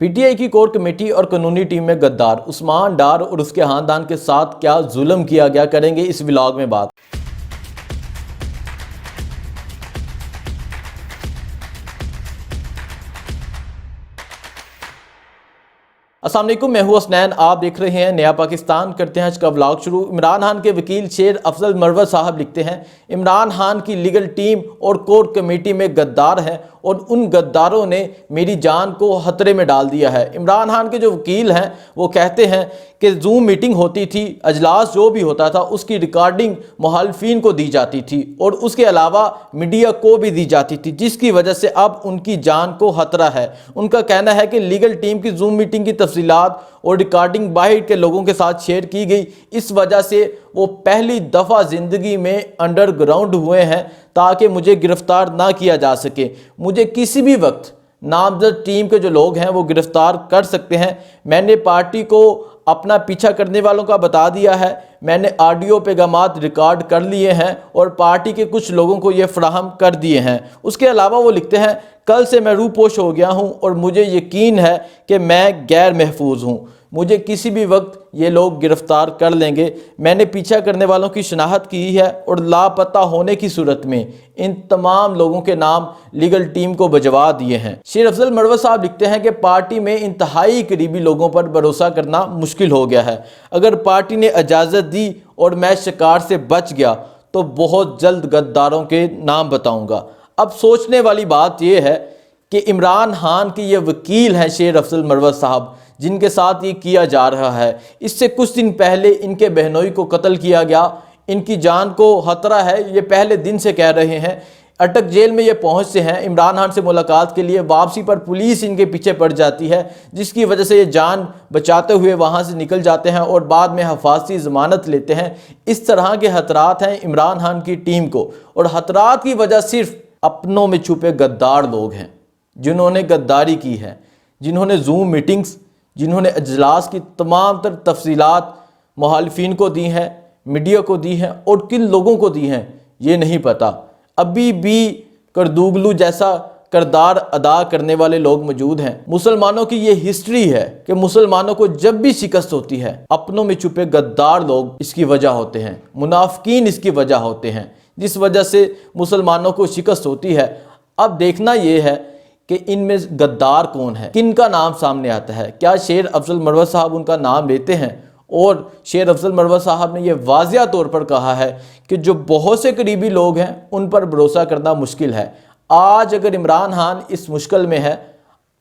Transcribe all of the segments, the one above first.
P T I کی core committee اور قانونی ٹیم میں غدار عثمان ڈار اور اس کے خاندان کے ساتھ کیا ظلم کیا گیا، کریں گے اس ولاگ میں بات۔ السلام علیکم، میں ہوں حسنین، آپ دیکھ رہے ہیں نیا پاکستان۔ کرتے ہیں آج کا ولاگ شروع۔ عمران خان کے وکیل شیر افضل مروت صاحب لکھتے ہیں، عمران خان کی لیگل ٹیم اور کور کمیٹی میں غدار ہیں اور ان غداروں نے میری جان کو خطرے میں ڈال دیا ہے۔ عمران خان کے جو وکیل ہیں وہ کہتے ہیں کہ زوم میٹنگ ہوتی تھی، اجلاس جو بھی ہوتا تھا اس کی ریکارڈنگ مخالفین کو دی جاتی تھی اور اس کے علاوہ میڈیا کو بھی دی جاتی تھی، جس کی وجہ سے اب ان کی جان کو خطرہ ہے۔ ان کا کہنا ہے کہ لیگل ٹیم کی زوم میٹنگ کی تفصیلات اور ریکارڈنگ باہر کے لوگوں کے ساتھ شیئر کی گئی، اس وجہ سے وہ پہلی دفعہ زندگی میں انڈر گراؤنڈ ہوئے ہیں تاکہ مجھے گرفتار نہ کیا جا سکے۔ مجھے کسی بھی وقت نامزد ٹیم کے جو لوگ ہیں وہ گرفتار کر سکتے ہیں۔ میں نے پارٹی کو اپنا پیچھا کرنے والوں کا بتا دیا ہے، میں نے آڈیو پیغامات ریکارڈ کر لیے ہیں اور پارٹی کے کچھ لوگوں کو یہ فراہم کر دیے ہیں۔ اس کے علاوہ وہ لکھتے ہیں، کل سے میں روپوش ہو گیا ہوں اور مجھے یقین ہے کہ میں غیر محفوظ ہوں، مجھے کسی بھی وقت یہ لوگ گرفتار کر لیں گے۔ میں نے پیچھا کرنے والوں کی شناخت کی ہے اور لاپتہ ہونے کی صورت میں ان تمام لوگوں کے نام لیگل ٹیم کو بھجوا دیے ہیں۔ شیر افضل مروت صاحب لکھتے ہیں کہ پارٹی میں انتہائی قریبی لوگوں پر بھروسہ کرنا مشکل ہو گیا ہے۔ اگر پارٹی نے اجازت دی اور میں شکار سے بچ گیا تو بہت جلد غداروں کے نام بتاؤں گا۔ اب سوچنے والی بات یہ ہے کہ عمران خان کے یہ وکیل ہیں شیر افضل مروت صاحب، جن کے ساتھ یہ کیا جا رہا ہے۔ اس سے کچھ دن پہلے ان کے بہنوئی کو قتل کیا گیا، ان کی جان کو خطرہ ہے، یہ پہلے دن سے کہہ رہے ہیں۔ اٹک جیل میں یہ پہنچتے ہیں عمران خان سے ملاقات کے لیے، واپسی پر پولیس ان کے پیچھے پڑ جاتی ہے، جس کی وجہ سے یہ جان بچاتے ہوئے وہاں سے نکل جاتے ہیں اور بعد میں حفاظتی ضمانت لیتے ہیں۔ اس طرح کے خطرات ہیں عمران خان کی ٹیم کو، اور خطرات کی وجہ صرف اپنوں میں چھپے غدار لوگ ہیں جنہوں نے غداری کی ہے، جنہوں نے زوم میٹنگز، جنہوں نے اجلاس کی تمام تر تفصیلات مخالفین کو دی ہیں، میڈیا کو دی ہیں، اور کن لوگوں کو دی ہیں یہ نہیں پتہ۔ ابھی بھی کردوگلو جیسا کردار ادا کرنے والے لوگ موجود ہیں۔ مسلمانوں کی یہ ہسٹری ہے کہ مسلمانوں کو جب بھی شکست ہوتی ہے اپنوں میں چھپے غدار لوگ اس کی وجہ ہوتے ہیں، منافقین اس کی وجہ ہوتے ہیں، جس وجہ سے مسلمانوں کو شکست ہوتی ہے۔ اب دیکھنا یہ ہے کہ ان میں غدار کون ہے، کن کا نام سامنے آتا ہے۔ کیا شیر افضل مروت صاحب ان کا نام لیتے ہیں؟ اور شیر افضل مروت صاحب نے یہ واضح طور پر کہا ہے کہ جو بہت سے قریبی لوگ ہیں ان پر بھروسہ کرنا مشکل ہے۔ آج اگر عمران خان اس مشکل میں ہے،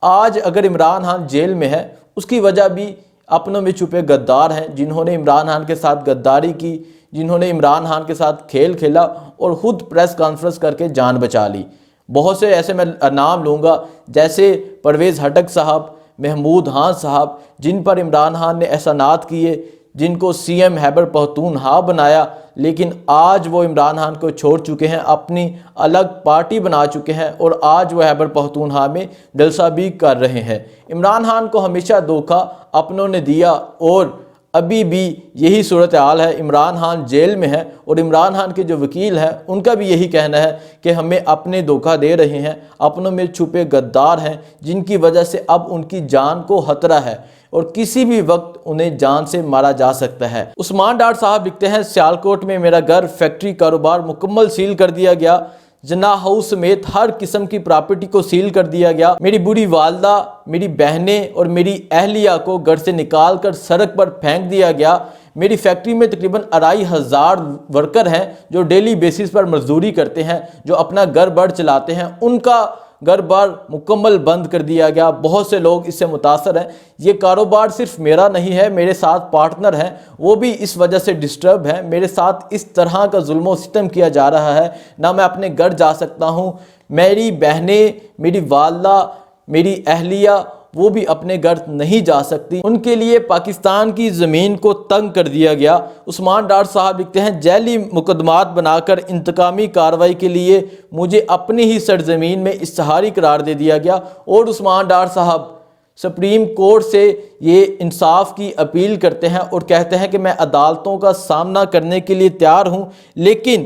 آج اگر عمران خان جیل میں ہے، اس کی وجہ بھی اپنوں میں چھپے غدار ہیں جنہوں نے عمران خان کے ساتھ غداری کی، جنہوں نے عمران خان کے ساتھ کھیل کھیلا اور خود پریس کانفرنس کر کے جان بچا لی۔ بہت سے ایسے میں نام لوں گا، جیسے پرویز خٹک صاحب، محمود خان صاحب، جن پر عمران خان نے احسانات کیے، جن کو سی ایم خیبر پختونخوا بنایا، لیکن آج وہ عمران خان کو چھوڑ چکے ہیں، اپنی الگ پارٹی بنا چکے ہیں اور آج وہ خیبر پختونخوا میں جلسہ بھی کر رہے ہیں۔ عمران خان کو ہمیشہ دھوکہ اپنوں نے دیا اور ابھی بھی یہی صورتحال ہے۔ عمران خان جیل میں ہے اور عمران خان کے جو وکیل ہیں ان کا بھی یہی کہنا ہے کہ ہمیں اپنے دھوکہ دے رہے ہیں، اپنوں میں چھپے غدار ہیں جن کی وجہ سے اب ان کی جان کو خطرہ ہے اور کسی بھی وقت انہیں جان سے مارا جا سکتا ہے۔ عثمان ڈار صاحب لکھتے ہیں، سیالکوٹ میں میرا گھر، فیکٹری، کاروبار مکمل سیل کر دیا گیا، جناح ہاؤس سمیت ہر قسم کی پراپرٹی کو سیل کر دیا گیا۔ میری بوڑھی والدہ، میری بہنیں اور میری اہلیہ کو گھر سے نکال کر سڑک پر پھینک دیا گیا۔ میری فیکٹری میں تقریباً 2500 ورکر ہیں جو ڈیلی بیسس پر مزدوری کرتے ہیں، جو اپنا گھر بار چلاتے ہیں، ان کا گھر بار مکمل بند کر دیا گیا۔ بہت سے لوگ اس سے متاثر ہیں۔ یہ کاروبار صرف میرا نہیں ہے، میرے ساتھ پارٹنر ہیں، وہ بھی اس وجہ سے ڈسٹرب ہیں۔ میرے ساتھ اس طرح کا ظلم و ستم کیا جا رہا ہے، نہ میں اپنے گھر جا سکتا ہوں، میری بہنیں، میری والدہ، میری اہلیہ، وہ بھی اپنے گھر نہیں جا سکتی، ان کے لیے پاکستان کی زمین کو تنگ کر دیا گیا۔ عثمان ڈار صاحب لکھتے ہیں، ذیلی مقدمات بنا کر انتقامی کارروائی کے لیے مجھے اپنی ہی سرزمین میں استحاری قرار دے دیا گیا۔ اور عثمان ڈار صاحب سپریم کورٹ سے یہ انصاف کی اپیل کرتے ہیں اور کہتے ہیں کہ میں عدالتوں کا سامنا کرنے کے لیے تیار ہوں، لیکن